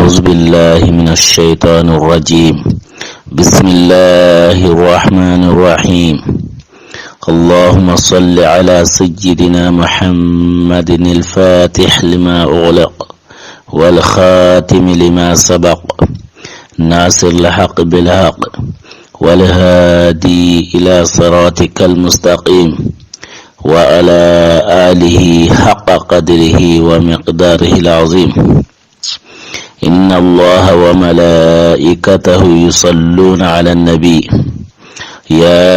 أعوذ بالله من الشيطان الرجيم. بسم الله الرحمن الرحيم. اللهم صل على سيدنا محمد الفاتح لما أغلق والخاتم لما سبق ناصر الحق بالحق والهادي إلى صراطك المستقيم وعلى آله حق قدره ومقداره العظيم. إن الله وملائكته يصلون على النبي يا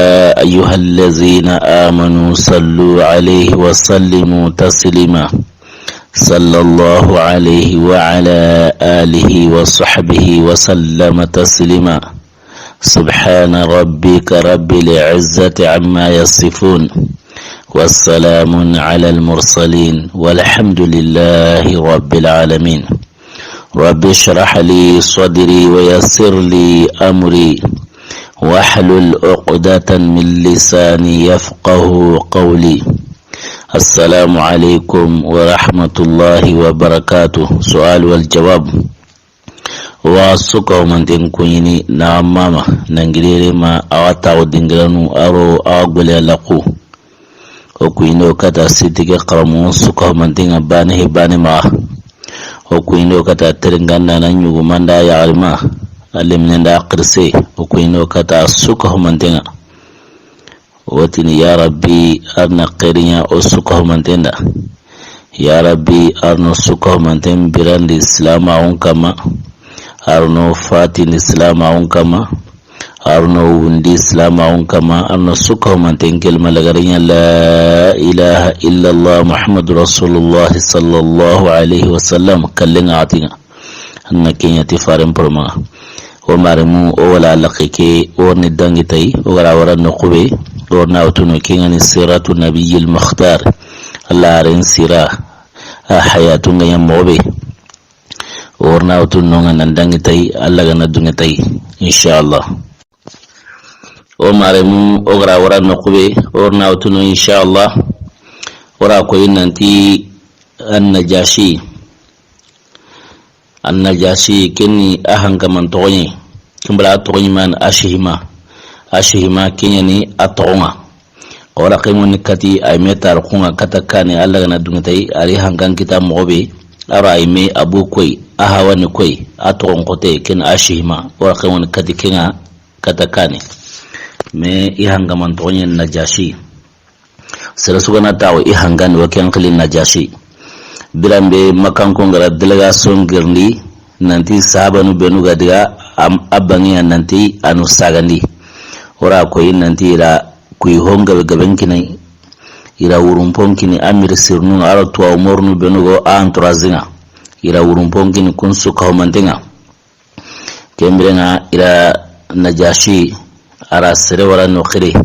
أيها الذين آمنوا صلوا عليه وسلموا تسليما. صلى الله عليه وعلى آله وصحبه وسلم تسليما. سبحان ربك رب العزة عما يصفون والسلام على المرسلين والحمد لله رب العالمين. رب اشرح لي صدري ويسر لي أمري واحلل عقدة من لساني يفقه قولي. السلام عليكم ورحمة الله وبركاته. سؤال والجواب. واسوكو من تنكويني نعم ماما ننجريري ما أواتاو دنجرانو أرو أغبلي لقو okuino kata sitike qaramu suko mantinga bani hibani ma okuino kata terengana na nyugo manda ya alma alimnenda qirse okuino kata suko mantinga watini ya rabbi arna qirinya o suko mantenda ya rabbi arno suko manten biran islam aun kama arno fatin islam aun kama arno wundi islam aun kama arno suko manten kelma lagarinya la ilaha illa allah muhammadur rasulullah sallallahu alaihi wasallam kallinga atinga anna kenya tifaram porma o maremu o wala laqike o ni dangitai o wala wara no qube o na utuno kinga ni siratu nabiyil mukhtar allah ren sira hayatun ga yamobe o na utuno nga dangitai allah ga na dungitai inshallah o maremu o gara wara no qube o na utuno inshallah wara ko yinanti النجاشي كني أهان كمان تغني كمبلا تغني من أشهما كني أتغنى ولا قيمون كتي أيمي تارقونا كتكاني ألا ندونتي أريهان كان كتاب مغبي أرى أيمي أبو كوي أهواني كوي أتغن قتي كن أشهما ولا قيمون كتي كنا كتكاني مي إهان كمان تغني النجاشي سرسوغنا تاو إهان كان وكيان قلي النجاشي birambe makanko ngara delegation girni nanti sahabanu benu gadiga abangi nanti anu sagandi ora ko nanti ira kuy honga gaben kinai ira wurumpon kini amir sirnu aro to umurnu benu go antrazinga ira wurumpon kini kunsu ka mantenga kembrenga ira najashi ara sere wara no khire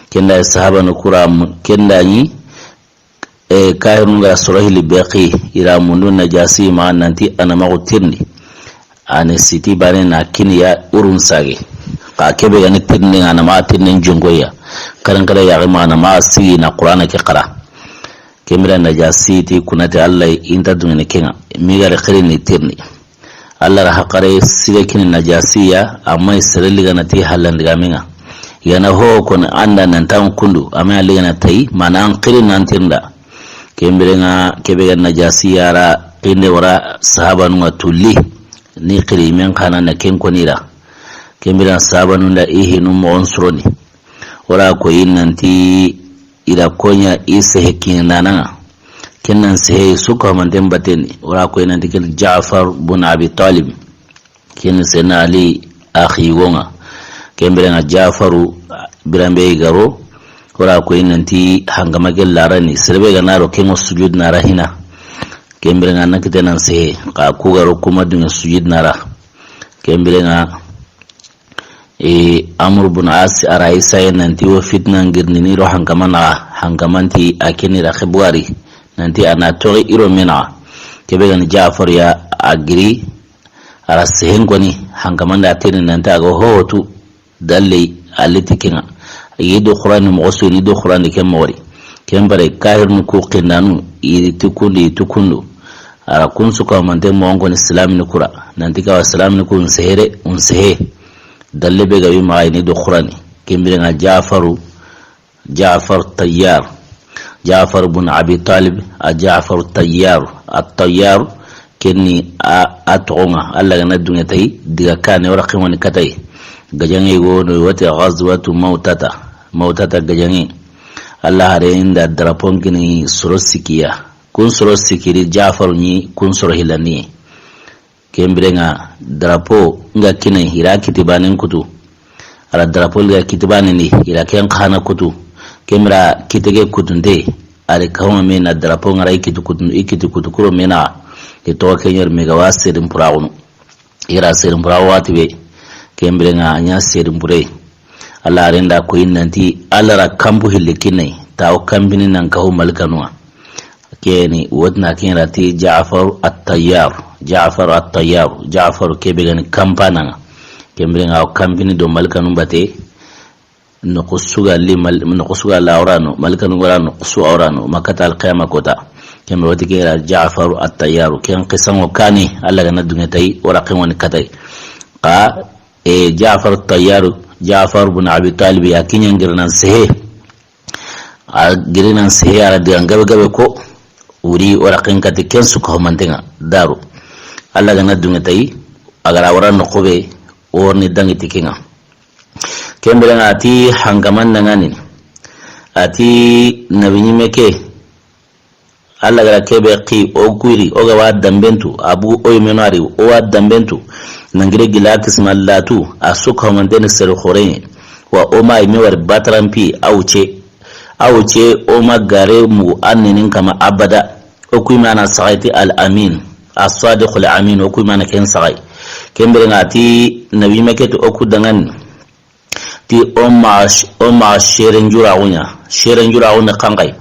kenda sahabanu kuram kenda ni kahirun ga surahil baqi ira mundu najasi ma nanti ana magutirni ane siti bane na kiniya urun sage ka kebe yani tirni ana ma tirni jungoya karan kala ya ma na ma si na qur'ana ke qara kemira najasi ti kunati allah inta dunne kenga mi ga khirini tirni allah ra haqare sire kin najasiya amma sirri ga nati halan diga minga yana ho kon anda nan tan kundu amma liga na tai mana an qirin nan tirnda kemberenga kebega najasi yara inde wara sahabanu watulli ni qirimen kana na kenkonira kembera sahabanu da ihinu monsroni wara ko yinanti ira konya isa hekinana kennan sai suka manden bateni wara ko yinanti kel Ja'far bin Abi Talib ken sena Ali akhi wonga kemberenga Ja'faru birambe garo wara ko inanti hangama gel larani serbe ga naro kemo sujud nara hina kembrenga nakitenan se ka kugaro kuma dunga sujud nara kembrenga Amr ibn As ara isa nanti wa fitna ngirni ni ro hangama na hangamanti akeni ra khibwari nanti ana tori iro mena kebega ni Ja'far ya agri ara sehengoni hangamanda tene nanta go hotu dalle alitikinga yido qur'an mu'assir yido qur'an kem mawri kem bare kahir mu ko qindanu yi tukundu ara kun su ko mante mo ngoni islam ni kura nanti ka islam ni kun sehere un sehe dalle be gawi ma ni do qur'ani kembere nga Ja'far Tayyar Ja'far ibn Abi Talib Ja'far Tayyar at-Tayyar kenni atonga alla gana dunga tay diga kane wara qimani katay gajange go no wati ghazwatu mautata gajange alla hare inda drapon kini surosikiya kun surosikiri Ja'far ni kun suro hilani kembere nga drapo nga kinai hira kitibanen kutu ala drapo ga kitibane ni ila ken khana kutu kemra kitege kutunde ale kawma mena drapo ngara ikiti kutu kuro mena to kenyer mega wasirin puraunu ira sirin purawati be kembre nga anya sirin pure ala renda ko innanti ala ra kambu hilikinai taw kambini nan kaw malkanwa keni wodna kenrati Ja'far at-Tayyar kebe gani kampana kembre nga kambini do malkanu bate no kusuga laurano malkanu gorano kusu aurano makata al-qiyamah kota kembre wati kera Ja'far at-Tayyar ken qisan kani alla gana dunya tay wala qimani katay qa Ja'far at-Tayyar Ja'far ibn Abi Talib ya kinyan girnan sehe ala gabe ko uri wala qin kati ken su ko mantenga daru alla gana dunya tay agara warano qobe orni dangi tikinga kembere ati hangaman nangani ati nabini meke alla gara kebe qi o kuiri o ga wadambentu abu o menari o wadambentu nangire gila kismallatu asuka mandene ser khore wa o mai mewar batrampi auche o magare mu anninin kama abada o kuimana saiti al-amin as-sadiq al-amin o kuimana ken sai kembere ngati nabi meketo oku dangan ti o ma sheren jura unya kangai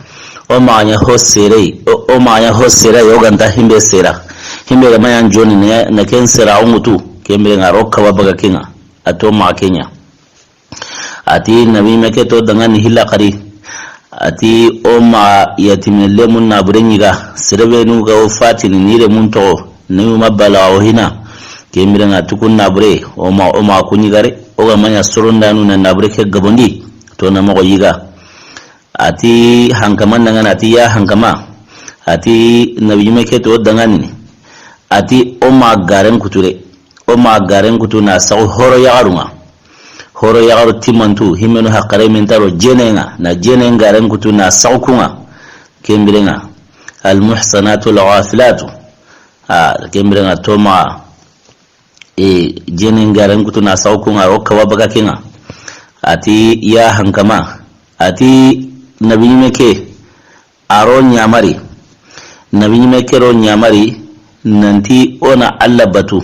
o ma nya hosere o ganta himbe sera himbe mayan joni na ken sera umutu kembere ngaroka wabaga kinga ato ma kenya ati nabi meketo dangan hilla qari ati o ma yatimelle mun na burenyiga serebe nu ga fatini nire mun to nu mabala o hina kembere nga tukun nabre o ma kunyi gare o ga manya surunda nu na nabre ke gabondi to na mo yiga ati hankaman nan ati ya hankama ati nabi me ke to dangani ati o ma garen kutu na sa horo ya garu timantu himenu hakare min taro jenenga na jenen garen kutu na saukunga kembere nga al muhsanatu al ghafilatu kembere nga to ma jenin garan kutu na saukun a rokawa baka kinga ati ya hankama ati nabi meke aro nyamari ro nyamari nanti ona alla batu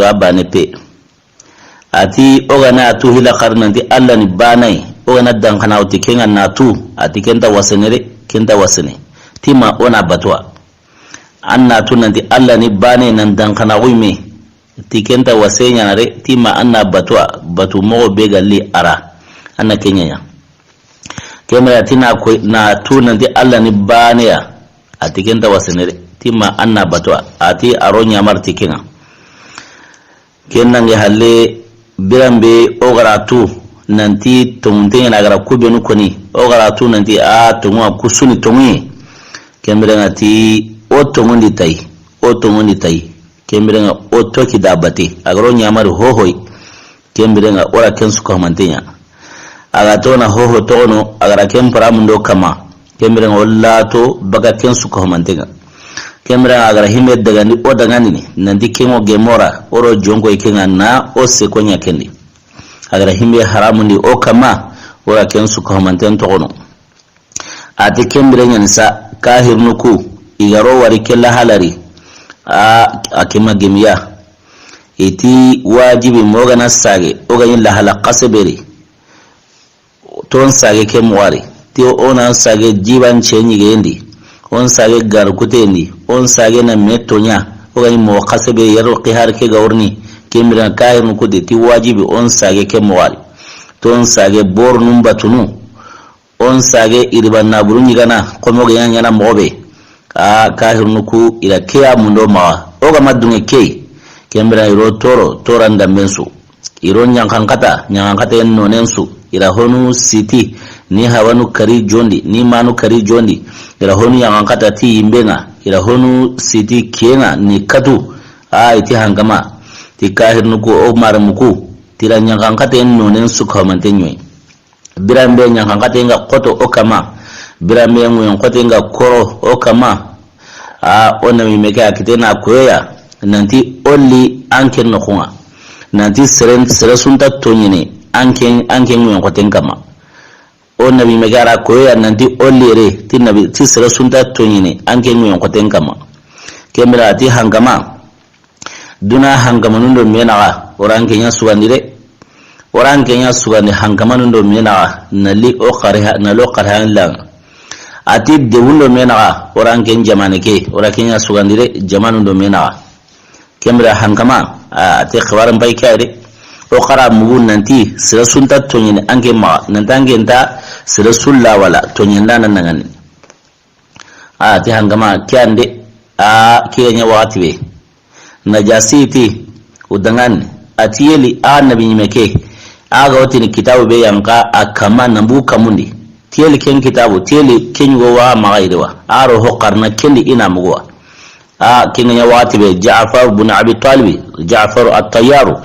abba ne pe ati ogana atu hila qarnanti alla ni banai ogana dan kana uti kinga natu ati kenta wasene tima ona batwa anna tunanti alla ni bane nan dan kana wime tikenta wasenya nare tima anna batu mo be galli ara anna kenya kemra tina ko na tunanti alla ni bane ya atikenta wasenere tima anna batwa ati aronya marti kinga kenange halle birambe ogaratu nanti tonte na gara kubenu koni ogaratu nanti tonwa kusuni tonwi kemra ngati otongondi tai kembirenga otoki dabati agro nyamari hohoi kembirenga ora kensu ko mantenya aga tona hoho tono agara kempara mundo kama kembirenga wallato baga kensu ko mantenya kembirenga agara himbe daga ni odangani ni nandi kemo gemora oro jongo ikenga na ose konya kendi agara himbe haramundi o kama ora kensu ko manten tono ati kembirenga nisa kahirnuku igaro wari kella halari akima gemiya iti wajibi mogana sage ogayin la hala qasberi ton sage ke mwari ti ona sage jiban chenyi gendi on sage garkutendi on sage na metonya ogayin mo qasbe yaro qihar ke gawrni kemira kaaymu kudi ti wajibi on sage ke mwari ton sage bornum batunu on sage irban naburunyi gana komo ga yana mobe kahir nuku ila kiya mundo ma oga madunge kei kembra iro toranda mensu iro nyankankata en nonensu ila honu siti ni hawanu kari jondi ni manu kari jondi ila honu nyankankata ti imbenga ila honu siti kienga ni katu iti hangama ti kahir nuku o maramuku tira nyankankata en nonensu kamantenywe birambe nyankankata nga koto okama birambe nguyon kote nga koro okama ona mimeke akitena koya nanti oli anken no kunga nanti sere sunta tonyine anken nguyon kote kama ona mimeke ara koya nanti oli re ti sere sunta tonyine anken nguyon kote kama kemira ti hangama duna hangama nundo menaga oranke nya sugandire oranke nya sugandi hangama nundo menaga nali o qariha nalo qariha lang ati dewundo menaga oranke jamane ke orakenya sugandire jamanundo menaga kemra hankama ati khwaran bay kare o qara mugun nanti sira sunta tonyine anke ma nantange nta sira sulla wala tonyinda nanangani ati hankama kyande kiyenya wati be najasiti udangan ati yeli annabi nyimeke aga wotini kitabu be yanka akama nambu kamundi tiyeli ken kitabu tiyeli kenyo wa magaidwa aro ho qarna kendi ina mugwa kenya wati be Ja'far ibn Abi Talib Ja'far at-Tayyar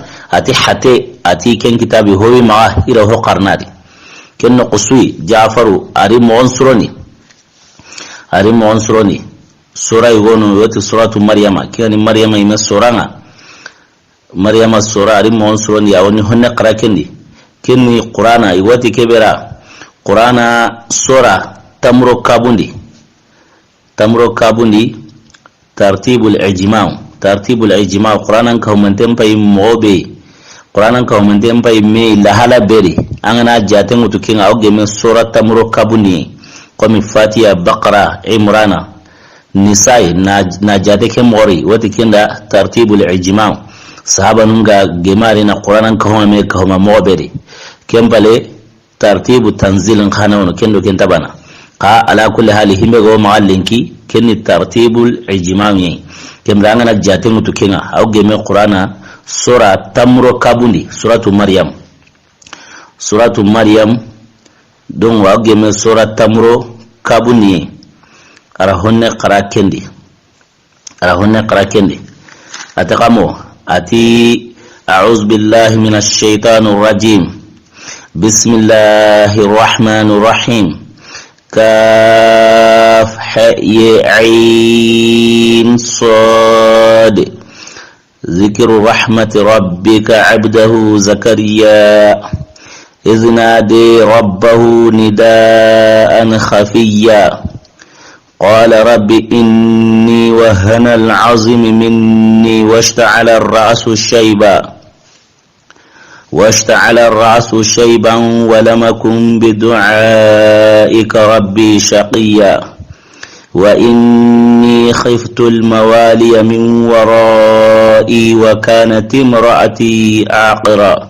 ati ken kitabu howi ma ira ho qarnadi ken quswi Ja'far ari monsuroni sura igono yote suratu Maryama kani Maryama ima suranga Maryama sura ari monsuroni yawni honne qara kendi kenni Qur'ana iwati kebera Qur'ana sura tamro kabundi tartibul ijma' Qur'anan ka humantem pay mobe Qur'anan ka humantem pay me lahala beri angana jaten utukin awge men sura tamro kabundi komi Fatiha Baqara Imran Nisa'i na jate ke mori wati kinda tartibul ijma' sahaba nunga gemari na Qur'anan ka huma ka huma moberi kembale tartibu tanzil khanawono kendo ken tabana ka ala kulli hali himbe go maallinki kenni tartibul ijmami kemranga na jate mutu kenga au geme Qur'ana sura tamro kabundi suratu Maryam don wa geme sura tamro kabundi ara honne qara kendi atakamo ati a'udhu billahi minash shaitanir rajim بسم الله الرحمن الرحيم كاف حاء عين صاد ذكر رحمة ربك عبده زكريا إذ نادى ربه نداء خفيا قال رب إني وهن العظم مني واشتعل الرأس شيبا ولم أكن بدعائك ربي شقيا وإني خفت الموالي من ورائي وكانت امرأتي عاقرا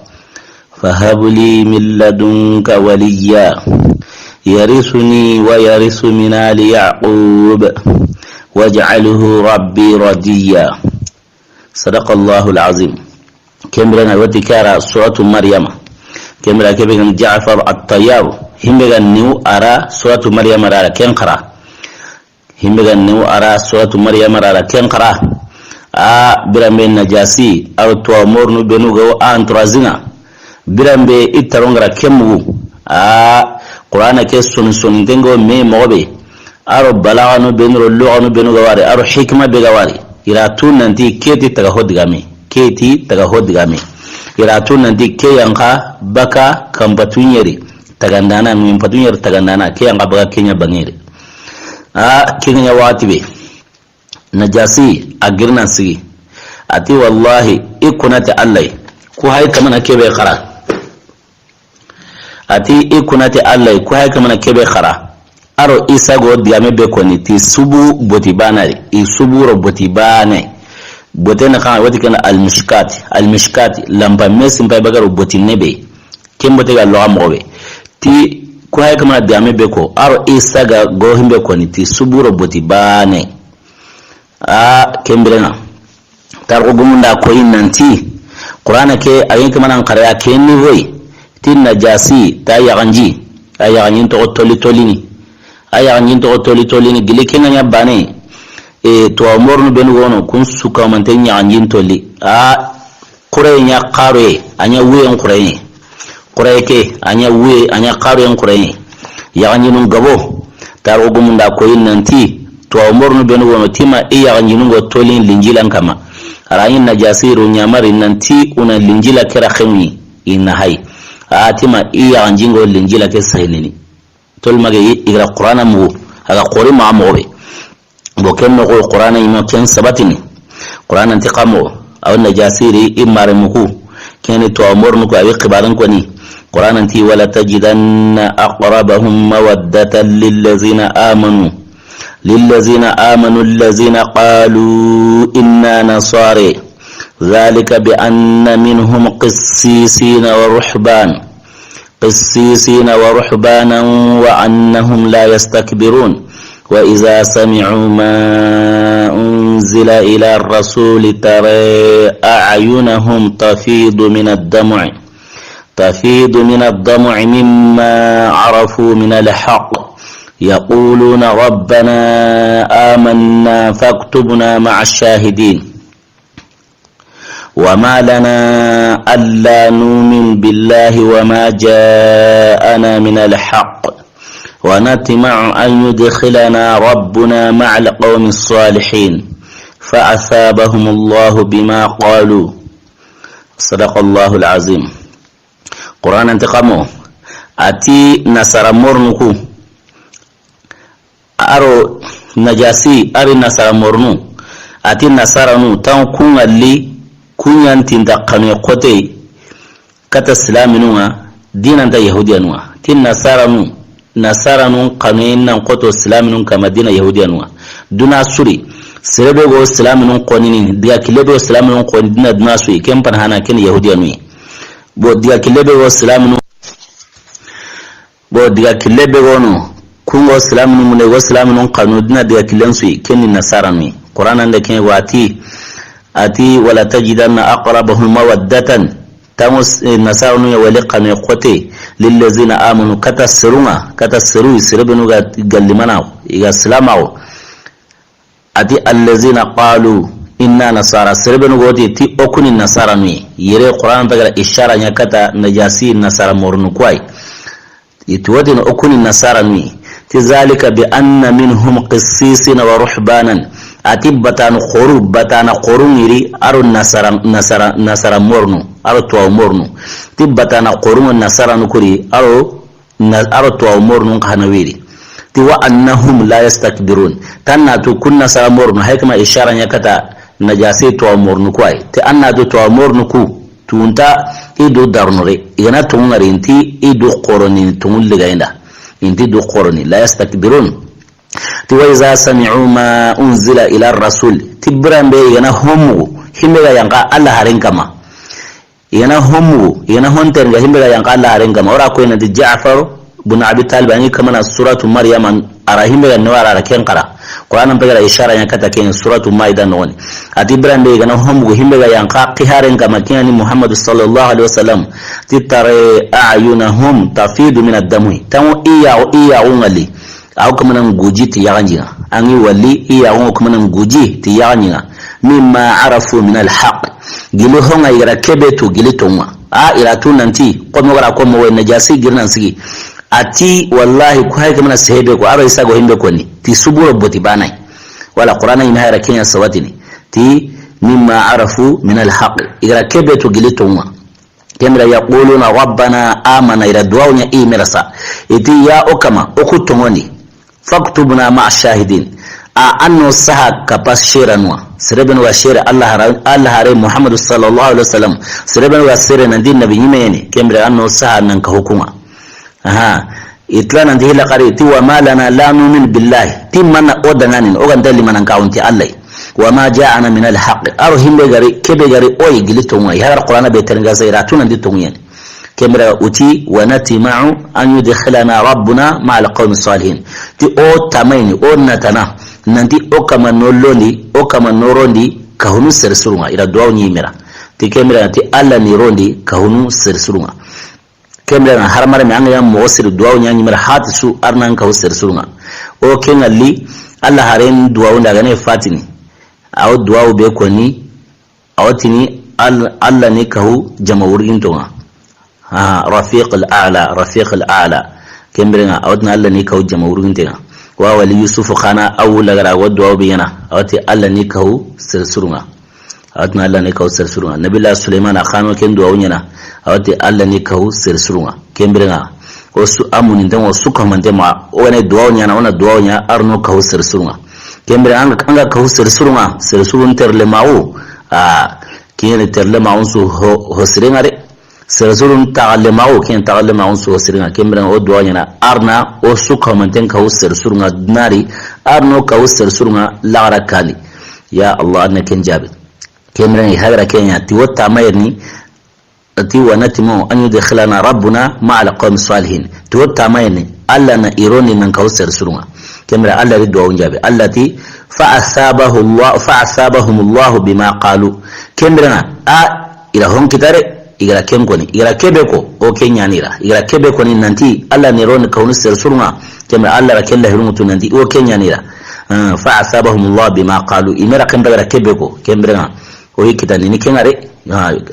فهب لي من لدنك وليا يرثني ويرث من آل يعقوب واجعله ربي رضيا صدق الله العظيم كمرنا وتكارا سورة مريم كمرا كبير جعفر الطيار همبغا نيو أرى سورة مريم رارا كنقرا همبغا نيو أرى سورة مريم رارا كنقرا برامبي النجاسي أو توامور نبنوغو أنترازنا برامبي إترونغرا كمو قرآن كسون سنتنغو مي موبي أرو بلاغ نبنو اللغة نبنوغو واري أرو حكمة بغواري إلا تون ننتي كيتي تغهود غامي keti taga hodigame iratu nanti ke yanka baka kambatunyeri tagandana mwimpatunyeri tagandana ke yanka baka kenya bangere kenya watibe najasi agirna sigi ati wallahi ikunati allai ku hay kamana kebe khara ati ikunati allai ku hay kamana kebe khara aro isa go digame be koni ti subu botibanari isuburo botibane botena kan wati kana almishkati lamba mesin bay bagaru botinebe kem botega lo amobe ti ko hay kama diame be ko aro isa ga go himbe ko ni ti suburo boti bane kembirena tar ko gumunda ko nanti qur'ana ke ayin kama nan qara ke ni hoy tin najasi ta yaganji ayaganyin to tolitolini ayaganyin to tolitolini gile kenanya bane to amornu ben wono kun suka manten yaganyin toli qure nya qare anya wuyen qure ke anya wuye anya qare en qure yaganyin gabo tar ko gumunda ko nanti to amornu ben wono tima yaganyin go tolin linjilan kama arayin najasiru nyamari nanti una linjila kira khemi inna hay atima yaganjingo linjila ke sahinini tol mage igra qur'ana mu aga qori ma mobe bo kenno ko qur'ana ima ken sabatini qur'ana intiqamo aw najasiri imare muku kene to amornu ko abi qibaran ko ni qur'ana anti wala tajidanna aqrabahum mawaddatan lillazina amanu allazina qalu inna nasari ذلك بأن منهم قسيسين ورهبانا وأنهم لا يستكبرون وإذا سمعوا ما أنزل إلى الرسول ترى أعينهم تفيض من الدمع مما عرفوا من الحق يقولون ربنا آمنا فاكتبنا مع الشاهدين وما لنا ألا نؤمن بالله وما جاءنا من الحق ونطمع أن يدخلنا ربنا مع القوم الصالحين فأثابهم الله بما قالوا صدق الله العظيم قرآن انتقامه أتي نصر مرنكو أرو نجاسي أري نصر مرنو أتي نصرنو تنكون اللي kunyan tinda kanu kote kata islaminunga dinan da yahudiyanwa tin nasaranu kanu nan koto islaminun kama dina yahudiyanwa duna suri serebe go islaminun konini diga kilebe islaminun kon dina duna suri kempan hana ken yahudiyanwi bo diga kilebe go islaminun bo diga kilebe go no kungo islaminun mun go islaminun kanu dina diga kilensu ken nasaranu qur'an anda ken wati ati wala tajidanna aqrabahum mawaddatan tamus nasarunu ya waliqan yaqati lillazina amanu katasru sirbunu gallimana ya salama ati allazina qalu inna nasara sirbunu goti ti okuni nasarani yere qur'an daga ishara nya kata najasi nasara mornu kwai itwadi okuni nasarani tizalika bi anna minhum qissisina wa ruhbanan ati batana qoru ngiri aro nasara mornu aro to mornu ti batana qoru nasara nukuri aro to mornu kanawiri ti wa annahum la yastakbirun tanatu kun nasara mornu haykama ishara nyakata najasi to mornu kwai ti annatu to mornu ku tunta idu darnore yana tungari inti idu qoroni tungulga inti du qoroni la yastakbirun وإذا سمعوا ما أنزل إلى الرسول تبرم بي ينهمو همغا ينقى الله هرنكما ينهمو هنترنغا همغا ينقى الله هرنكما ورا كوينة جعفر بن عبد طالب أني كمان سورة مريم أرى همغا نوار على كنقرا قرآن بغير إشارة ينكتا كين سورة مايدة نوني أتبرم بي ينهمو همغا ينقى قهارنكما كياني محمد صلى الله عليه وسلم تترى أعينهم تفيض من الدم تمو إيا ونغلي au kuma nan guji ti yaganjina an yi walli iya won kuma nan guji ti yaganjina mimma arafu min alhaq gilu honga ira kebetu gilitonwa ira tunanti ko mo gara ko mo wena jasi girnan sigi ati wallahi ko hay kuma sehebe ko aro isa go himbe ko ni ti suburo boti banai wala qur'ana ina hayra kenya sawatini ti mimma arafu min alhaq ira kebetu gilitonwa kemra yaquluna rabbana amana ira duawnya imirasa iti ya okama okutongoni faktubna ma'a shahidin anno saha kapas shiranwa sirben wa shira Allah hare Muhammad sallallahu alaihi wasallam sirben wa sirre nan din nabi yimene kemre anno saha nan ka hukuma itlana ndihi la qariti wa ma lana la nu'min billahi timman odananin ogan dalli manan kaunti Allah wa ma ja'ana min al-haqq arhim be gari kebe gari oy giliton wa har qur'ana be tanga sayra tunan ditun yen kemra uti wa natima'u an yudkhilana rabbuna ma'al qawmi salihin ti o tamaini o natana nanti o kama nolondi o kama norondi kahunu sersurunga ila duwa nyimira ti kemra ti alla ni rondi kahunu sersurunga kemra harmara mi anga mo sir duwa nyimira hatisu arnan kahu sersurunga o kengalli alla haren duwa unda gane fatini aw duwa be koni awtini alla ni kahu jama'urin tonga rafiq al-a'la kemra awtna alla ni kahu jama'urin tonga wa wali yusuf khana awula gara wadwa biyana awati alla ni kahu sirsurunga awatna alla ni kahu sirsurunga nabila sulaiman khano kendo awnyana awati alla ni kahu sirsurunga kembrenga osu amuni ndan wasu kamante ma wona duwa nyana wona duwa nya arno kahu sirsurunga kembre anga kahu sirsurunga sirsurun terle mawu kiyene terle mawu su hosrenga de sirsurun ta'alle mawu kiyen ta'alle mawu su hosrenga kembrenga o duwa nyana arna o su kamante kahu sirsurunga nari arno kahu sirsurunga lagara kali ya allah annaka jabi kembrenga hagra kenya ti wata mayni ti wanatimo an yudkhilana rabbuna ma'al qawmi salihin ti wata mayni alla na ironi nan kahu sirsurunga kembra alla ridwa unjabe allati fa'asabahum allah bima qalu kembra ila hon kitare igara kenkoni igara kebeko o kenyanira igara kebeko ni nanti alla ni ron kaunu sirsurunga kembra alla rakella hirumutu nanti o kenyanira fa'asabahum allah bima qalu imara kembra kebeko kembra o hikitani ni kengare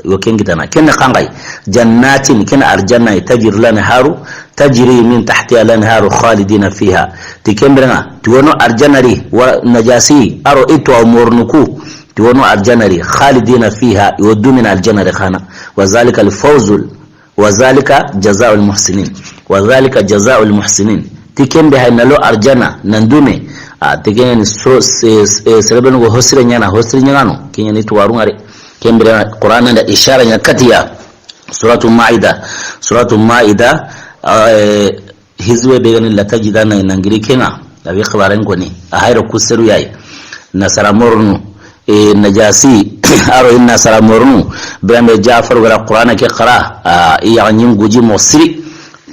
yo kengitana kenna khangai jannatin kenna arjanna tajri lana haru tajri min tahtiha lanharu khalidina fiha tikembrenga tuwono arjanari wa najasi aro itwa umurnuku tuwono arjanari khalidina fiha yudumina aljanari khana wazalika alfawzul wazalika jazaa'ul muhsinin wazalika jazaa'ul muhsinin tikembe haynalo arjana nandume tikeni serebenu go hosire nyana no kinyani tuwarungare kembere qur'ana da ishara nya katiya suratul maida hizwe begani latajidana inangiri kena labi khabaran ko ni a hayra kusiru yayi nasara mornu najasi aro inna nasara mornu bambe jafar wala qur'ana ke qara ya nyim guji mosiri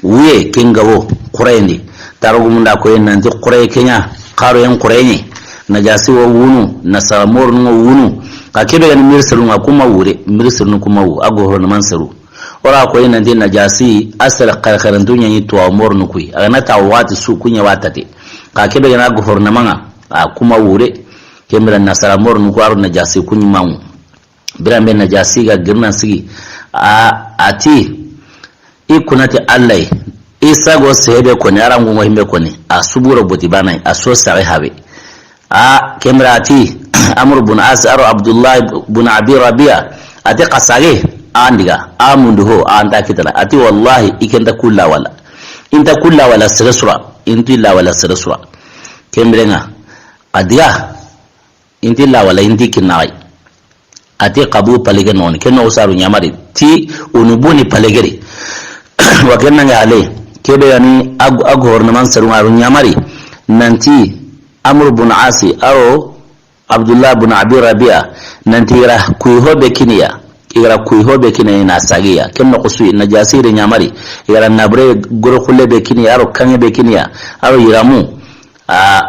wiye kengabo qur'ani tarugumunda ko nanti qur'ay kenya qaro yan qur'ani najasi wo wunu nasara mornu wunu akebe ga mirsalun akuma wure mirsalun kuma wu agohoro na mansaru ora ko ina din najasi asal qarqaran dunya yi to amor nu kui ana tawati su kunya watate ka kebe ga agohoro na manga akuma wure kemira nasara mor nu kwaru najasi kunyi mamu birambe najasi ga girna sigi ati ikunati allai isa go sebe ko ne arangu mo himbe ko ne asuburo botibana aso sare habe kemira ati amr ibn as aro abdullah ibn abi rabia ati qasage andiga amundu ho anda kitala ati wallahi ikenda kulla wala inta kulla wala sirasura inti la wala sirasura kembrenga adiya inti la wala inti kinai ati qabu palege non kenno usaru nyamari ti unubuni palegeri wakenna ngale kebe yani agor naman saru nyamari nanti amr ibn asi aro abdullah ibn abi rabia nantira kuihobe kiniya igara kuihobe kiniya na sagiya kemno kusu najasire nyamari igara nabre goro khulle be kiniya aro kange be kiniya aro iramu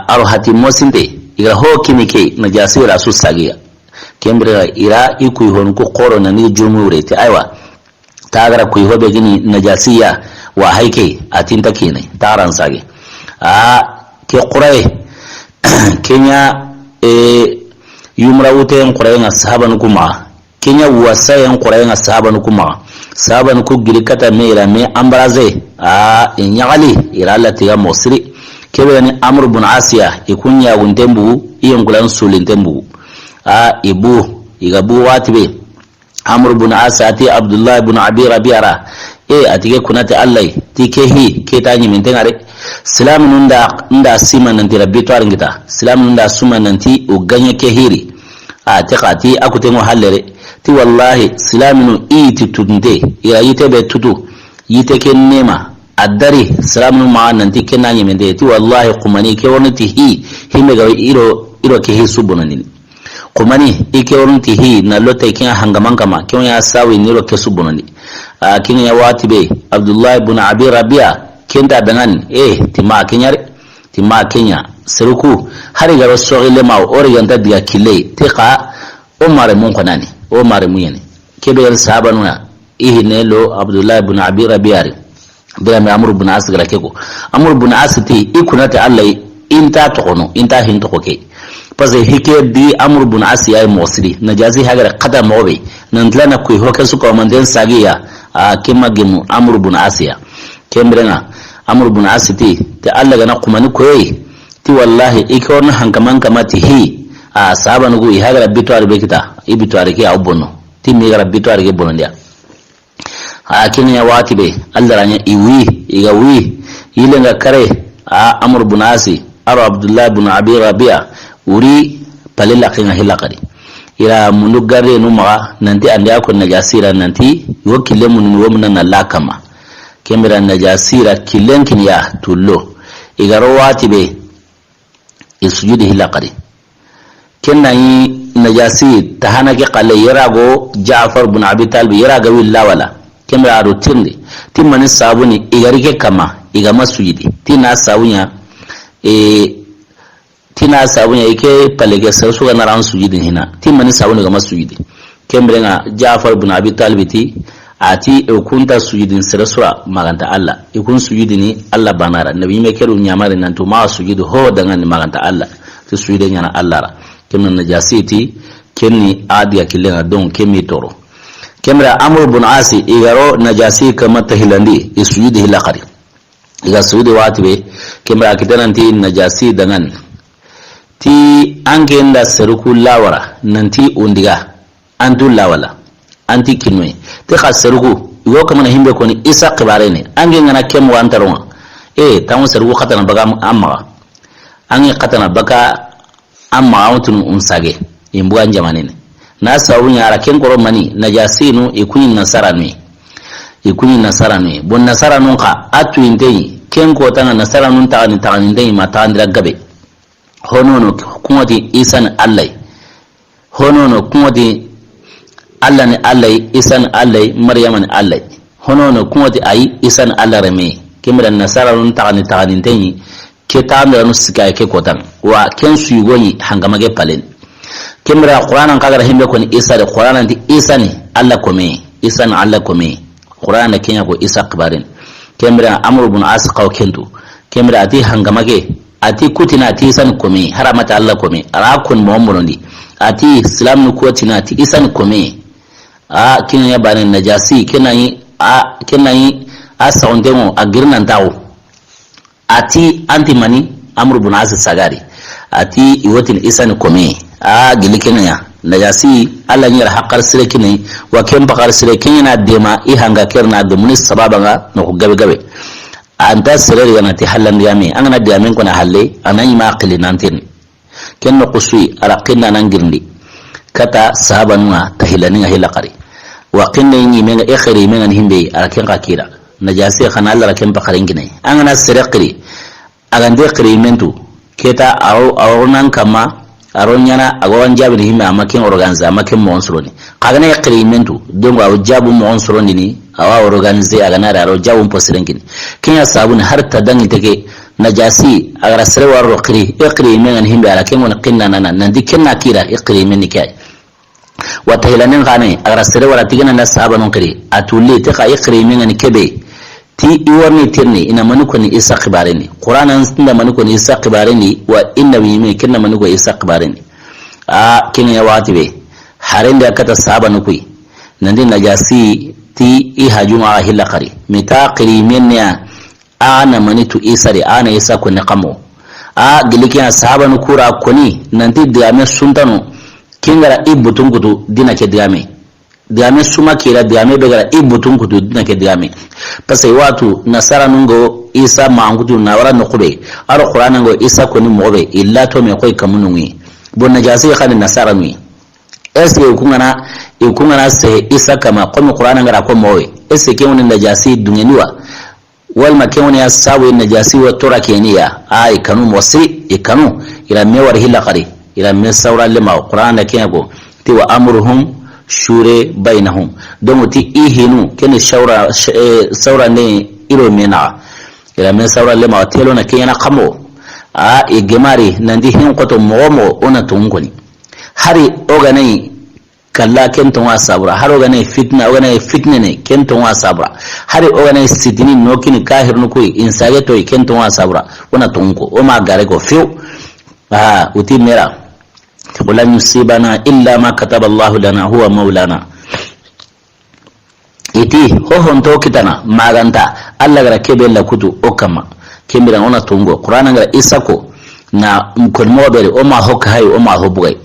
aro hatimo sinde igara ho kinike najasira su sagiya kembre ira ikuihon ku qoro na ni jumure ti aiwa tagara kuihobe kini najasiya wa haike atinta kine taran sage ke quray kenya yumra wute en qurayna sahaban kuma kenya wasa en qurayna sahaban kuma sahaban ku girikata mera me ambraze nyagali ira lati ya mosri kebe ni amr ibn asiya ikunya guntembu iyengulan sulintembu ibu igabu watibe amr ibn asati abdullah ibn abi rabiara atige kunati allai tikehi ketanyi mentengare silamu nda sima nanti rabbi twaringita silamu nda suma nanti uganye kehiri tiqati akutengo halere ti wallahi silamu iti tunde ya yite be tutu yite kenema adari silamu ma nanti kenanyi mente ti wallahi qumani ke wonati himega iro kehi subunani qumani ike wonati na lote ken hangamangama ke ya sawi niro ke subunani kin ya wati be Abdullah ibn Abi Rabi'a kenda dangan tima kenya seruku hari garo sogile ma oriyanta diga kille tika umar mun konani umar mun yani kebe sahabanuna ihinelo Abdullah ibn Abi Rabi'a be Amr ibn As gara keko Amr ibn As ti ikunata Allah inta tokono inta hin tokoke parce hike di Amr ibn As ya mosri najazi hagara qada mobe nan tlana ku hoke su ko manden sagiya kema gemu Amr ibn As ya kembrena Amr ibn As ti ta Allah ga na kumani koyi ti wallahi ikon hankaman kamati hi sahaba nugo i hagara bitwar be kita i bitwar ke abonno ti mi gara bitwar ke bono dia kini ya wati be Allah ranya iga wi yilenga kare Amr ibn As aro Abdullah ibn Abi Rabi'a uri palila kinga hilakari ira mundu garre no ma nanti ande akon najasira nanti wakile mun womna na lakama kemira najasira kilenkin ya tullo igaro wati be isujudi hilakari kenna yi najasi tahana ke qalle yarago Ja'far ibn Abi Talib yaraga willa wala kemira aro tirni timmani sabuni igari ke kama igama sujudi tina sabunya tina sabunya ike palege sarsu ga naran sujudin hina timmani sabuni igama sujudi kemira Ja'far ibn Abi Talib ti ati kunta sujudin sirasura maganta Allah ikun sujudini Allah banara nabi me keru nyamare nan to ma sujudu ho dangan maganta Allah to sujudin yana Allah ra kemna najasiti kenni adiya kilenga don kemi toro kemra Amr ibn As igaro najasi kama tahilandi isujudi hilaqari iga sujudi watibe kemra kitananti najasi dangan ti angenda seruku lawara nanti undiga antu lawala anti kinwe te khasarugo yo kamana himbe ko ni isa qibarene ange ngana kem wa antaronga tamu sarugo khatana baga amma ange khatana baka amma awtun umsage imbu anja manene na sawunya ara ken koro mani najasinu ikuni nasara ne bon nasara nun ka atu intei ken ko tanga nasara nun ta ni intei mata andra gabe honono kumati isan allai honono kumati Allah ne Allah isan Allah Maryam ne Allah hono no kumati ayi isan Allah rame kemira nasara nun tagani tanyi ke tamira no sika ke kotan wa ken su yugoni hangamage palen kemira Qur'anan kagara himbe ko ni isa de Qur'anan di isa ne Allah kome isan Allah kome Qur'an kenya ko isa kibarin kemira Amr ibn As qaw kento kemira ati hangamage ati kutina ati isan kome haramata Allah kome arakun muhammadondi ati islam nu kutina ati isan kome kina ya bani najasi kina yi saundemo a girnan tawo ati anti mani Amr ibn As sagari ati iwatin isan kome gili kina ya najasi Allah nyar haqqar sire kina wa kem bakar sire kina dema ihanga kerna da munis sababa no gabe anta sire yana ti halan yami angana diamen kona halle anan ma qilinantin kenno qusui araqina nan girndi kata sahabanwa tahilani hilaqari wa qinna ni men ikhri men himbe arakin qakira najasi khana Allah rakin bakarin ginai angana sirqri agande qrimentu keta awunan kama aronyana agowan jabir himbe amakin organize amakin monsuroni kagane qrimentu dongo aw jabu monsuroni ni awa organize agana ro jabu posirengin kinya sabun har tadangi take najasi agara sire waro iqri men himbe arakin won qinna nan dikenna kira iqri men nikai wata hilanin gane agara sire wala tigana na sahaba non kare atulli ta ka iqri min an kebe ti iwarni tirni ina manuko ni isa khibareni qur'anan inda manuko ni isa khibareni wa inna bi min kinna manuko isa khibareni kin ya watibe harin da kata sahaba nukui nandi najasi ti ihajuma hilla qari mitaqri minna ana manitu isari ana isa kunni qamo gilikiya sahaba nukura koni nandi diame suntano kingara ibutun kutu dina ke diame suma kira diame begara ibutun kutu dina ke diame pasai watu nasara nungo isa maangutu na wara nukube aro qur'ana ngo isa koni mobe illa to me koy kamunungi bon najasi khani nasara nui ese ikungana se isa kama komi qur'ana ngara ko mowe ese ke woni najasi dungeniwa wal makewni asabu najasi wa turakeniya ay kanu mosri ikanu ila mewar hilaqari ila min sawra lima qur'ana kiyako ti wa amruhum shure bainahum don ti ihinu ken saura ne iro mena ila men saura le ma telo na kenya kamo a igemari nandi hin koto momo ona tungoni hari oganai kalla kenton wa sabra har oganai fitna ne kenton wa sabra hari oganai sidini nokini kahir nuku insage to kenton wa sabra ona tungo o ma gare ko fiu uti mera walan yusibana illa ma kataba Allah lana huwa maulana iti ho honto kitana maganta Allah gara kebe la kutu okama kembira ona tungo qur'ana gara isako na mkon mobere o ma hokka hay o ma hobugai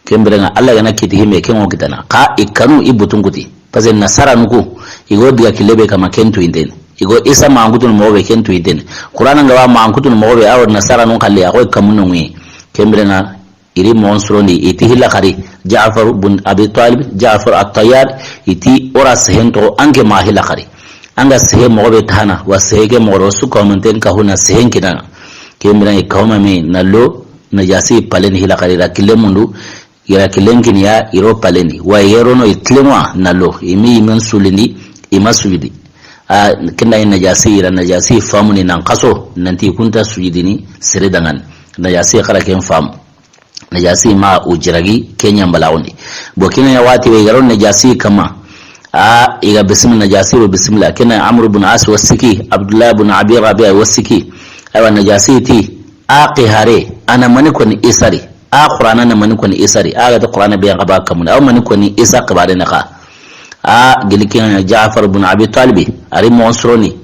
kembira Allah gana kiti hime kengo kitana ka ikanu ibutunguti paze nasara nuku igo diga kilebe kama kentu inden igo isa maangutul mobe kentu inden qur'ana gara maangutul mobe awor nasara nun kalli akoy kamuno ngi kembira iri monsroni iti hilla khari Ja'far ibn Abi Talib Ja'far at-Tayyar iti ora sehento ange ma hilla khari anga sehe mobe tahana wa sehege moro su komenten ka huna sehen kidana kembira ikawma me nallo najasi palen hilla khari ra kilemundu ira kilenkin ya iro paleni wa yerono itlemwa nallo imi men sulini imasudi kinda najasi ira najasi famuni nan kaso nanti kunta sujidini sire dangan najasi khara ken fam najasi ma ujiragi kenya balawni bokina ya wati we garon najasi kama iga bismillah najasi wa bismillah kina Amr ibn As wasiki Abdullah ibn Abi Rabi'a wasiki aywa najasi ti aqihare ana manikon isari qur'ana na manikon isari aga ta qur'ana bayan gaba kamun aw manikon isa qabare naka gilikin Ja'far ibn Abi Talib ari monsroni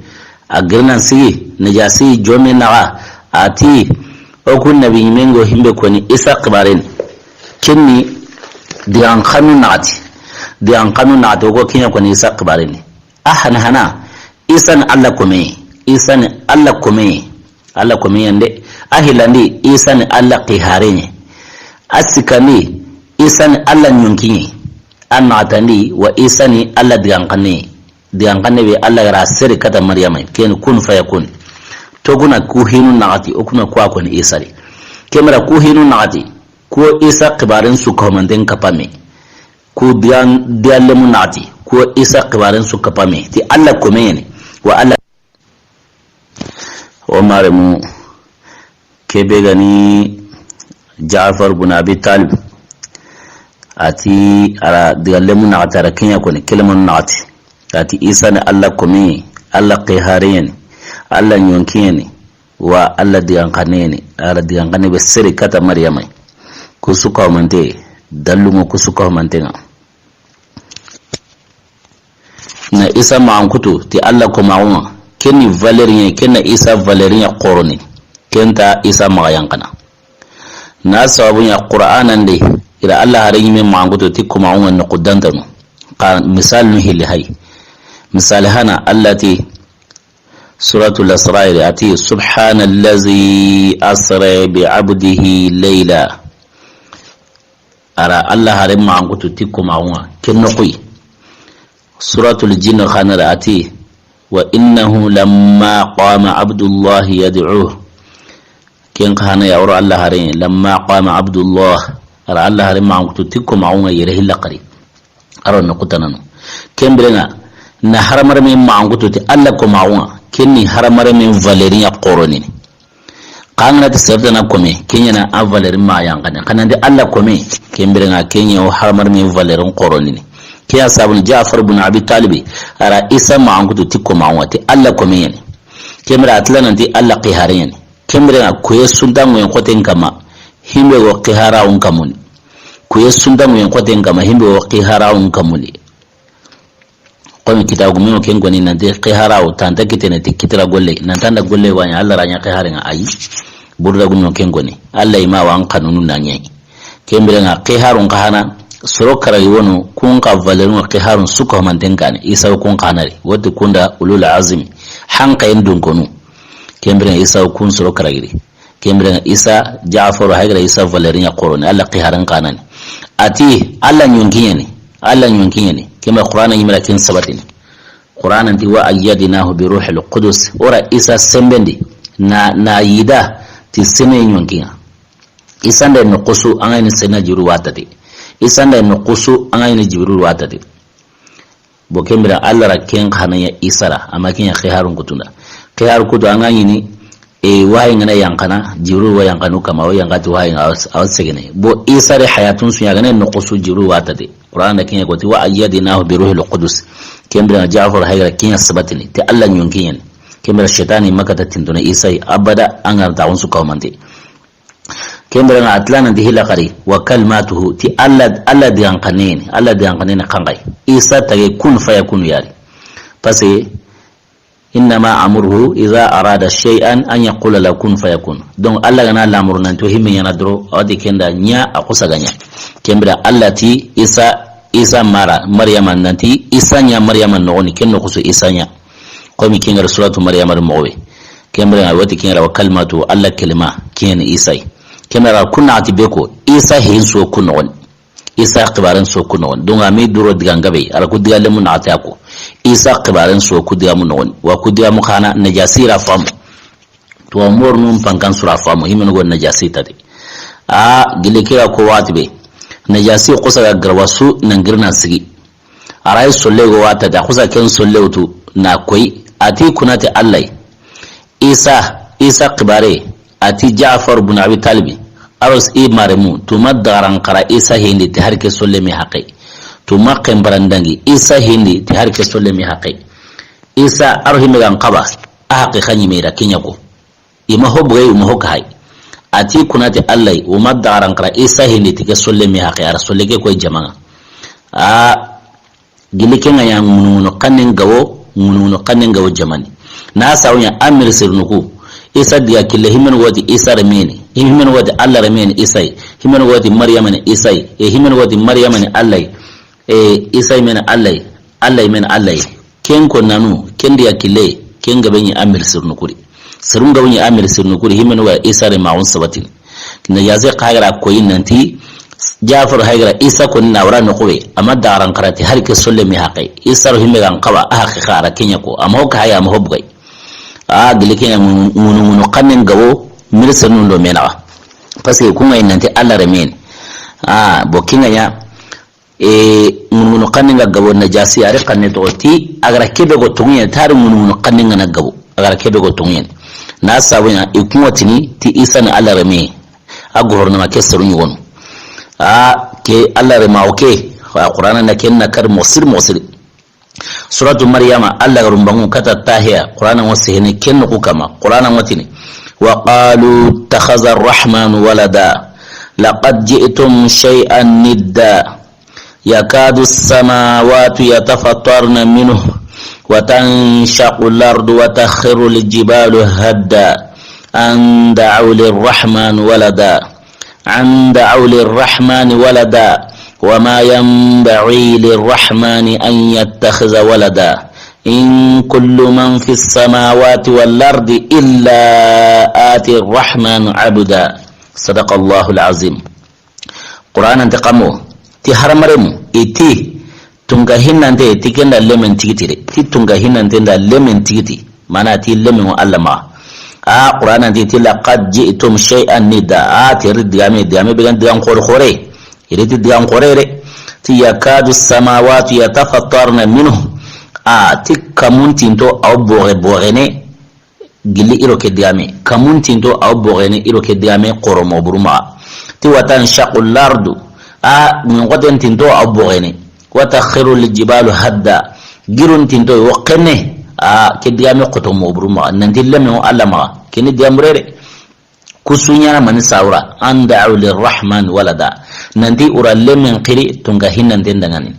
agirnan sigi najasi jomi naga ati okun nabi mengo himbe koni isa qibaren kinni diyan kanu naati ko kinya koni isa qibaren hana isan Allah kome yande ahilandi isan Allah qiharenye asikani isan Allah nyunkinye anatandi wa isani Allah diyan kanne be Allah gara sir kata maryama ken kun fayakun to kuna ku hinu naati o kuna kwa kon isari kemera ku hinu naati ko isa qibarin su komanden kapame ku diyalle mun naati ko isa qibarin su kapame ti Allah komene wa Allah o mare mu kebe gani Ja'far ibn Abi Talib ati ara diyalle mun naati ara kenya kon kelman naati ati isa ne Allah komene Allah qihariyen Allah nyonkiyeni wa Allah diyankane ala diyankane be siri kata maryamai kusuka mante dallumo kusuka mantenga na isa maankutu ti Allah ko mauma kenni valeriyen kenna isa valeriyen qoroni kenta isa magayankana na sababu ya qur'anan de ila Allah harin min maankutu ti ko mauma no qudantanu ka misal nuhili hay misal hana allati سورة الأسرائيل أتي سبحان الذي أسرى بعبده ليلا أرى الله هرم عنكو تتكو معوما كنقوي سورة الجن خانر أتي وإنه لما قام عبد الله يدعوه كن خانا يورو الله هرم لما قام عبد الله أرى الله هرم عنكو تتكو معوما يره اللقري أرى نقطنا كن برنا نحرم رمي عنكو تتكو الله كو معوما kenni haramare min valeria qoroni kangana tsefdana kome kenya na a valerin ma yankana kanande Allah kome kembirenga kenya o haramare min valerin qoroni kiya sabun Ja'far ibn Abi Talib ara isa ma angutu tikko ma wati Allah kome yani kemira atlana ndi Allah qihare yani kembirenga kuye sundangu en koten kama himbe wo qihara un kamuni kuye sundangu en koten kama himbe wo qihara un kamuni komi kitabu mimo kengo ni nante qiharaw tanta kitene tikitira golle nantanda golle wanya Allah ranya qihare nga ayi burda gunno kengo ni Allah ima wan kanunu nanye kembere nga qiharun kahana soro karayi wono kun ka valerun qiharun suko mantengane isa kun kanari wodi kunda ulul azmi hanka endun konu kembere isa kun soro karayi kembere isa Ja'far hagira isa valerin ya qoroni Allah qiharan kanani ati Allah nyonkinyeni كما القرآن يملكين سبتين القرآن أنت وأيدناه بروح القدس ورا إسا سمبندي نا يدا تسمين ينكينا إسا ندنقصو أغاني سنة جرواتتي isanda no qusu angayni jibril watade bo kembira alla ra ken khanaya isara ama ken khiharun kutunda khihar kutu angayni wahi ngana yankana jibril wa yankanu kama wa yankati wahi awsegene bo isare hayatun sunya gane no qusu jibril watade qur'an da ken goti wa ayyadnahu bi ruhil qudus kembira jafar hayra ken sabatini te alla nyonkiyen kembira shaytani makata tinduna isai abada angar dawun su kawmante kembira na atlana di hilaqari wa kalmatuhu ti alla diyan kanene kangai isa tage kun fayakun yari pase innama amruhu idha arada shay'an an yaqula la kun fayakun donc alla gana lamur nan to himmi yana dro odi kenda nya akusa ganya kembira alla ti isa mara maryama nanti isa nya maryama noni kenno kusu isa nya komi kinga suratu maryama al-mu'wi kembira wati kinga wa kalmatu alla kalima ken isai kemera kunna atibeko isa hin so kunnon isa qibaran so kunnon dunga mi duro digangabe ara ku digale mun atako isa qibaran so ku diga mun wa ku diga mu khana najasira fam to mornum pankan sura fam himen go najasita de gile kira ko watibe najasi qusa garwasu nangirna sigi arai solle go wata da qusa ken solle utu na koi ati kunati allai isa qibare ati Ja'far ibn Abi Talib aros maremu tuma daran qara isa hindi ti harke solle mi haqi tuma qembarandangi isa hindi ti harke solle mi haqi isa arhimi gan qaba haqi khani mira kinyako ima hobgay uma hokai ati kunati allai uma daran qara isa hindi ti ke solle mi haqi ar solle ke koy jama'a giliken ya ngunu kanin gawo jamani na sawnya amir sirnuku isa diya kille himen wadi isa rameni himen wadi alla rameni isai himen wadi maryama ne isai himen wadi maryama ne allai isai men allai men allai ken ko nanu ken diya kille ken gaben yi amir sirnukuri sirun gaben yi amir sirnukuri himen wadi isa re ma'un sabatin kinda ya zai kagira koyin nanti Jafar hagira isa ko na wara no kowe amma daran karati har ke solle mi haqai isa himen gan qaba khara kenya ko amma ka haya mu hobgai gilike ngunu kanin gawo mirsan nundo mena parce que kuma inanti alla remen bokinga ya ngunu kanin gawo najasi are kanne to ti agara kebe go tunye tar ngunu kanin na gawo agara kebe go tunye na sabunya ikumwatini ti isa na alla reme agorna ma kesrun won ke alla rema oke qur'ana na kenna kar musir suratu maryama alla garumbangu kata tahiya qur'ana wasihni kenku kama qur'ana watini wa qalu takhadha ar-rahman walada laqad ji'tum shay'an nidda yakadu as-samawati yatafattarna minhu wa tanshaqu al-ardu wa takhiru al-jibalu hadda an da'u lir-rahman walada وما ينبغي للرحمن أن يتخذ ولدا إن كل من في السماوات والأرض إلا آتي الرحمن عبدا صدق الله العظيم قرآن انتقامو تي حرمرم إتي تنغهين أنت تكين لمن تيتي تي تنغهين أنت لمن تيتي مانا تي لمن ألما قرآن انت لقد جئتم شيئا ندا تريد ديامي بغان ديام خوري iriti diyan qorere ti yakadu samawati yatafattarna minhu ti kamuntinto aw borene gili iro ke diame kamuntinto aw borene iro ke diame qoromo buruma ti watan shaqul lardu min qadan tinto aw borene wa takhiru aljibalu hadda girun tinto waqene ke diame qotomo buruma nanti lemme allama kini diamrere kusunya na mani saura an da'u lirrahman walada nanti uralle min qiri tunga hinnan tendangani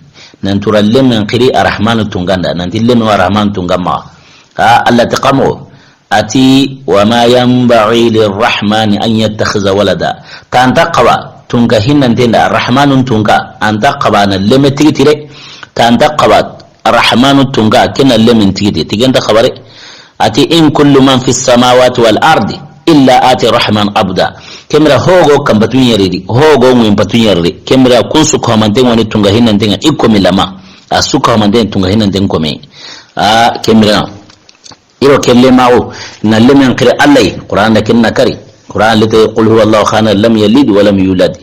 nanti uralle min qiri arrahman tunganda nanti lemme arrahman tungama alla taqamu ati wa ma yanbaghi lirrahman an yattakhidha walada kan taqwa tunga hinnan tenda arrahman tunga an taqwa na lemme tigitire kan taqwa arrahman tunga kina lemme tigiti tigenda khabare ati in kullu man fis samawati wal ardi illa ati rahman abda kemra hogo kambatun yaridi hogo ngin patun yaridi kemra kun su komante woni tunga hinan tenga ikko milama asu komante tunga hinan ten kome kemra iro kelle mawo na lemen qira allai qur'an da kinna kari qur'an lita qul huwa allah khana lam yalid wa lam yulad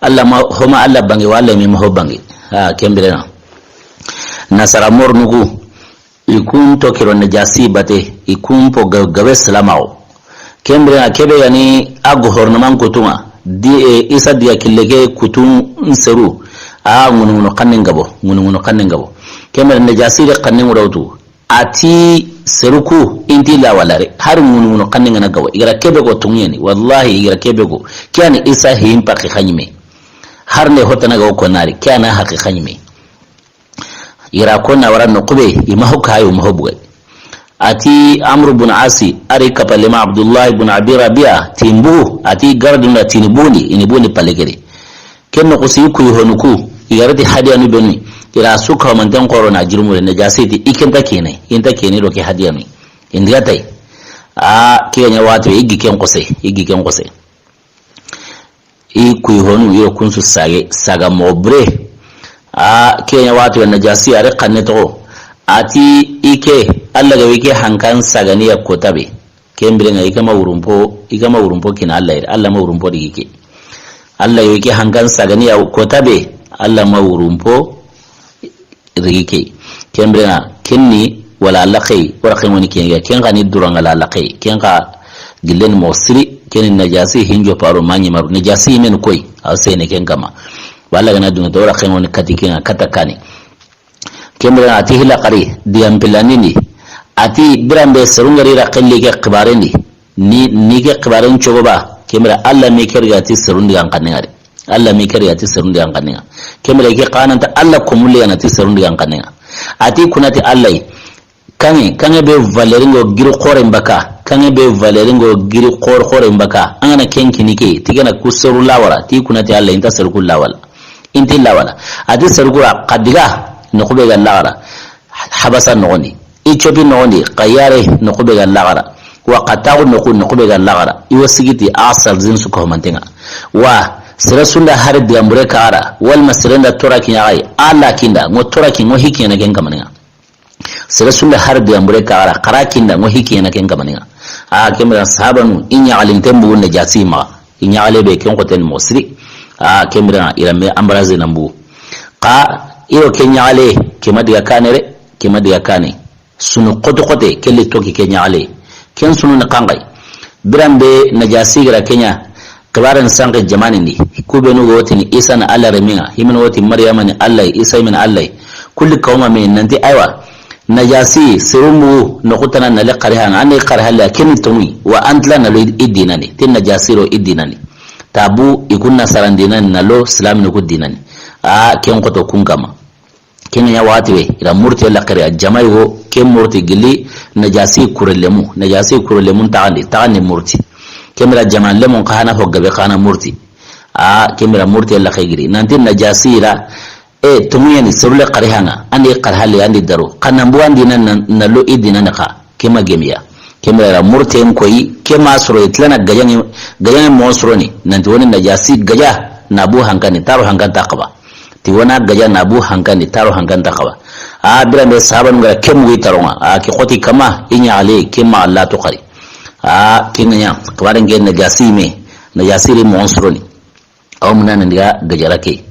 Allah ma homa Allah bangi walla mi ho bangi kembirena nasara mornugu ikun to kiro najasi bate ikun po gabe salamao kembirena kebe yani agu hornaman kutuma di isa dia kilege kutun nseru ngunu kannen gabo kembirena najasi de kannen rawtu ati seruku inti la walare har ngunu kannen na gabo igara kebe go tunyeni wallahi igara kebe go kyani isa himpa khanyime har ne hotana ga ko nari kyana haqiqanyime ira konna waran nukube imahuka hayo mahobwe ati amr ibn asi ari kapalema abdullah ibn abi rabia timbu ati garduna inibuni palekere kenno kusiku yonuku igarati hadiyanu beni ira suka mantan corona jirmu ne jasiti ikenta kene roke hadiyanu indigatai kenya watu igi ken kose iku yonu yo kunsu saga mobre kenya watu najasi are kanne to ati ike alla ga wike hankan sagani ya kotabe kembere ngai kama urumpo kina alla ma urumpo dike alla wike hankan sagani ya kotabe alla ma urumpo dike kembere na kinni wala laqi wala khimoni kenga kenga ni duranga la laqi kenga gilen mosri ken najasi hinjo paro manyi maru najasi men koy asene kenga ma wala gana dunga dora khimoni katikenga katakani kembra ati hila qari diam pilanini ati birambe serungari ra qilli ke qibarendi ni ke qibaren chogoba kembra alla mi kerga ati serundi an kannga alla mi kerga ati serundi an kannga kembra ke qananta alla kumulli an ati serundi an kannga ati kunati allai kange be valeringo giri khore mbaka kange be valeringo giri khore mbaka angana kenkini ke tigana kuseru lawara ti kunati alla inta seru lawala inti lawala ati seru qadiga nukube ga lagara habasa nogoni ichobi nogoni qayare nukube ga lagara wa qataw nukube ga lagara iwasigiti asal zinsu ko mantenga wa sirasunda har diambure kara wal masrenda toraki yayi ala kinda ngo toraki ngo hikena genga maninga sirasunda har diambure kara qarakinda ngo hikena genga maninga kemra sahabanu inya alintembu ne jasima inya alebe kenko ten mosri kemra irame ambraze nambu iyo kenyale kemadiga kane sunu qote kelle toki kenyale ken sunu na kangai birambe najasi gira kenya kabaran sanke jamani ni kube no woti ni isa na alla reminga himin woti maryama ni alla isa min alla kulli kawma min nanti aywa najasi sirumu no kutana na le qarihan ani qarhala ken tumi wa antla na idinani tin najasi ro idinani tabu ikunna sarandinani na lo islam no kudinani ken qoto kunkama kenya watiwe ila murti la qari jamai go ken murti gili najasi kurelemu taani murti kemira jaman lemon kana ho gabe kana murti kemira murti la khayri nanti najasi la tumuyani surle qari hanga andi qarhali andi daru kana mbuandi nan na lo idina naka kema gemia kemira murti en koyi kema suro itlana gajangi monsroni nanti woni najasi gaja nabu hankani taro hankanta qaba ti wana gaja nabu hankani taro hankanta qaba birambe sahaban ngara kemu taronga ki khoti kama inya ale kema Allah to qari kinnya kwaran gen najasiri monsroni aw munana ndiga gajarake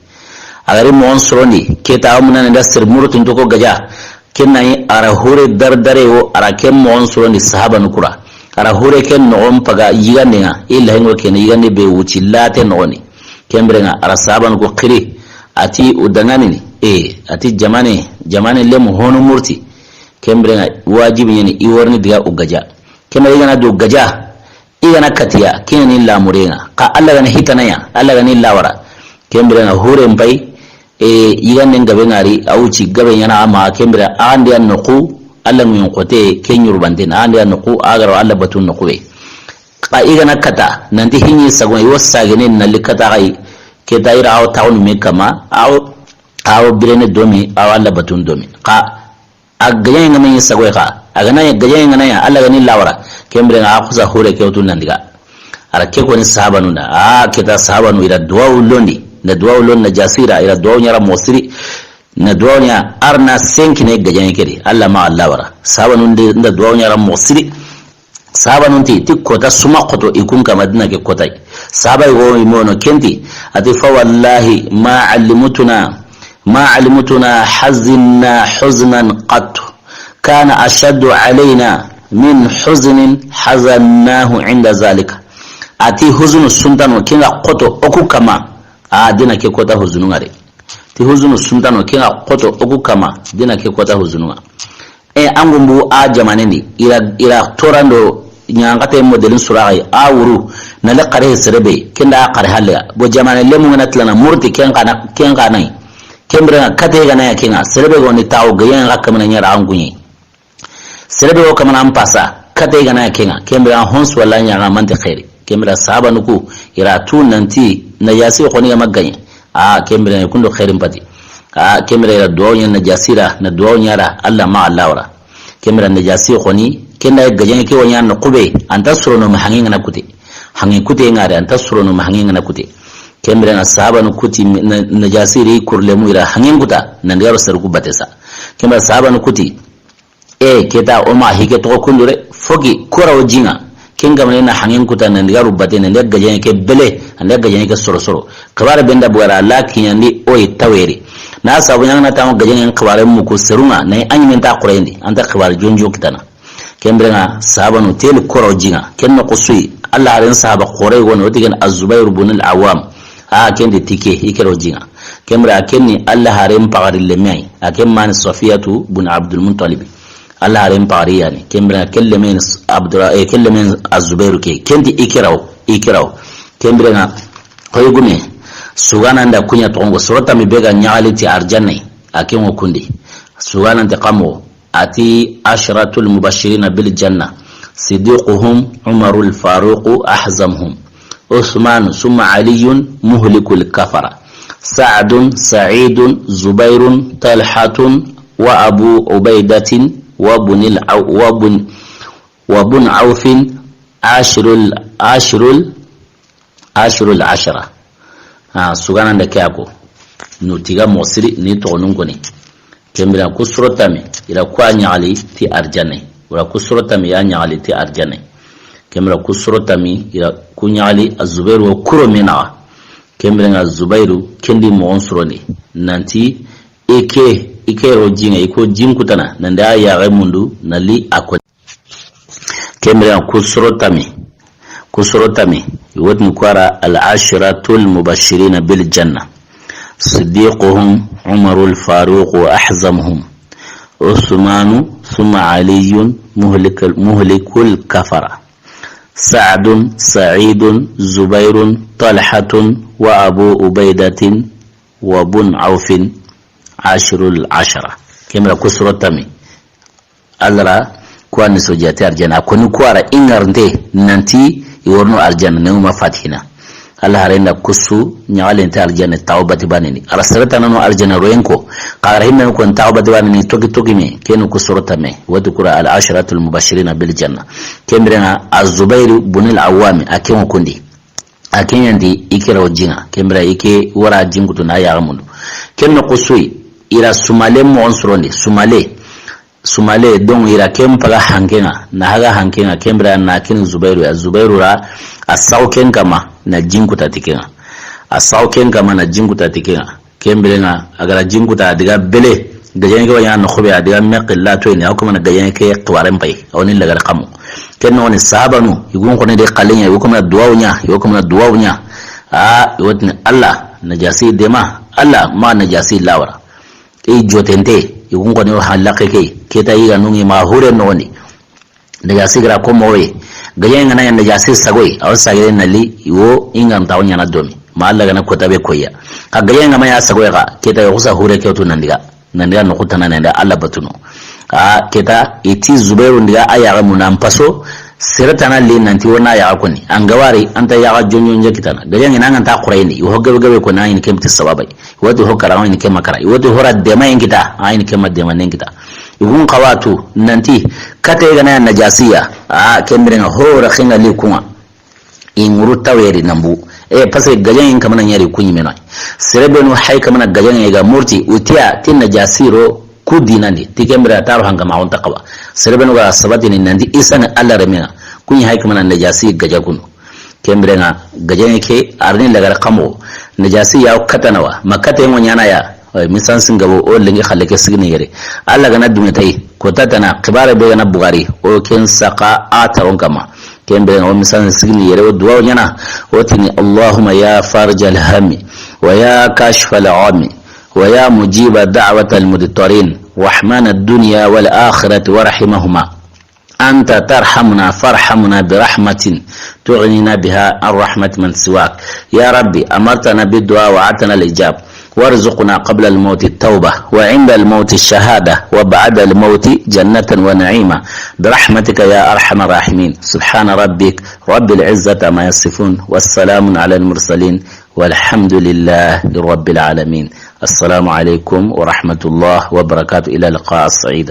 agari monsroni keta aw munana nda sir murutun to ko gaja kinai ara hure dardare wo ara kem monsroni sahaban kura ara hure ken no paga yigandenga illa hengo ken yigande be wuci late noni kembrenga ara sahaban ko qiri ati udangani ati jamane lemu hono murti kembrenga wajibi ni iworni diga ugaja kemre igana do gaja igana katiya kinani lamurenga ka alla gana hitanaya alla gani lawara kembrenga hure mbai igane ngabe ngari auci gabe yana ama kembra andi an nuqu alla mun qote kenyur bandin andi an nuqu agaro alla batun nuqwe ka igana kata nanti hinyi sagon yosagene nalikata gai ke daira aw taun me kama aw birene domi aw alla batun domi ka agaya ngame sagoy ka agana agaya ngana alla gani lawara kembre nga akuza hure ke utun nandiga ara ke ko ni sahabanu na kita sahabanu ila duwa ulondi na duwa ulon na jasira ila duwa nyara mosiri na duwa nya arna senki ne gajani kedi alla ma alla wara sahabanu nda duwa nyara mosiri sahaba nunti ti kota suma koto ikun kama dina ke kota sahaba go imono kenti ati fa wallahi ma alimutuna hazinna huznan qat kana ashaddu alaina min huznin hazannahu inda zalika ati huzunu suntano kinga koto oku kama dina ke kota huzunu ngare ti huzunu suntano kinga koto oku kama dina ke kota huzunu ngare angumbu a jamaneni ira torando nyangate modelin surai a wuru na le qare serebe kenda qare halle bo jamane lemu ngana tlana murti kenga nai kembra kate ga na kinga serebe go ni taw ga yan rakamna nyara angunyi serebe go kamana ampasa kate ga na kinga kembra hons wala nyara mante khairi kembra sahaba nuku ira tunanti na yasi ko ni maganya kembra kundo khairin pati kembra ira duwa na jasira na duwa nyara Allah ma Allah wara kembra na jasi ko ni kenda gajen ke wanya na kube anta surono mahangin na kute hangin kute ngare anta surono mahangin na kute kembra na sahaba no kuti na jasiri kurle mu ira hangin kuta nan yaro sarku batesa kembra sahaba no kuti keta o ma hike to kundure fogi kora wajinga kinga na hangin kuta nan yaro batena nan gajen ke bele nan gajen ke soro kabara benda buara lakin yandi o taweri na sabu yang na tamu gajen kabara mu ko serunga na anyi ta qurayndi anta kabara jonjo kitana kembrenga sahaba no tel koro jinga kenno qusui Allah ren sahaba qore won wadigan az-zubair ibn al-awwam kendi tike ikero jinga kembra kenni Allah haren pagari lemai man safiyatu ibn abdul muttalib Allah haren pagari yani kembra kellemen kellemen az-zubair kendi ikiraw kembrenga koygume sugana nda kunya tongo surata mi bega nyaliti arjanna akenwo kundi sugana ntakamo أتي عشرة المبشرين بالجنة صديقهم عمر الفاروق أحزمهم عثمان ثم علي مهلك الكفر سعد سعيد زبير طلحة وأبو عبيدة وابن عوف عشر العشرة سوغانا ndakako nutiga mosiri ni tonungoni kembira kusurotami ila kwa nyali ti arjane wala kusurotami ya nyali ti arjane kembira kusurotami ila kunyali az-Zubairu wa kuro menawa kembira az-Zubairu kendi mo onsuroni nanti ike rojinga iko jinkutana nanda ya remundu nali akot kembira kusurotami yotni kwara al-ashratul mubashirin bil janna صديقهم عمر الفاروق وأحزمهم عثمان ثم علي مهلك الكفر سعد سعيد زبير طلحة وأبو عبيدة وابن عوف عشر العشرة كما كسر تمي ألرا كوان سوجاتي أرجانا كوني كوارا إنغرنتي ننتي يورنو أرجانا نوما فاتحنا Allah harenda kusu nyawale nta aljana tawbati banini arasarata nano aljana roenko qara hinna ko tawbati banini toki me kenu kusurata me wadu qura al asharatul mubashirin bil janna kembrena az-Zubair ibn al-Awwam akenwo kundi akenyandi ikira wajina kembra ike wara jingutu na ya mundu kenno kusui ira sumale mo onsuronde sumale don ira kempaga hankenga na haga hankenga kembra na kin Zubairu ra asauken kama na jinguta tikenga na jinguta tikenga kembrenga agara jinguta diga bele gajen ke wanya no khobe adiga meqilla to ni akuma na gajen ke qwaren pai awni lagar qamu kenno ni sahabanu yugun ko ne de qalenya yukum na duwawnya yotni Allah najasi dema Allah ma najasi lawara jotente yugun ko ne halaqe ke ta yiga nungi ma hure no ni najasi gra ko mowe gajen ngana yanda jasi sagoi aw sagere nali wo ingam tawnya na domi ma Allah gana ko tabe koya ka gajen ngama ya sagoi ga keta yo kusa hure ke to nandiga no kutana nanda Allah batuno keta iti Zubairu ndiga aya ga munan paso siratana le nanti wona ya akuni angawari anta ya ga jonyo kitana gajen ngana nganta quraini yo gabe ko na yin kemti sababai wato hokara yin kemakara wato hora dema yin kita ayin kemadema nen kita yugun qawatu nanti kate gana najasiya kembrenga hora khinga likuma inguru taweri nambu pase gajan kamana nyari kunyi menai serebenu hay kamana gajan ga murti utia tin najasiro kudinandi tikembra taru hanga ma on taqwa serebenu ga sabati ni nandi isana alla remena kunyi hay kuma najasi gaja kunu kembrenga gaja ke arni lagar kamo najasi ya katanawa makata yin wanyana ya misan sun gabo o lingi khallake signi yare Allah gana dumitai ko tatana kibara be gana bugari o ken saka ataron kama kembrenga o misan signi yare o duwa wanyana o tini Allahumma ya farjal hammi wa ya kashfal ami wa ya mujiba da'watal mudtarin rahman ad-dunya wal akhirati warhamhuma أنت ترحمنا فارحمنا برحمة تغنينا بها عن رحمة من سواك يا ربي أمرتنا بالدعاء وعدتنا الإجاب وارزقنا قبل الموت التوبة وعند الموت الشهادة وبعد الموت جنة ونعيمة برحمتك يا أرحم الراحمين سبحان ربك رب العزة ما يصفون والسلام على المرسلين والحمد لله رب العالمين السلام عليكم ورحمة الله وبركاته إلى اللقاء السعيد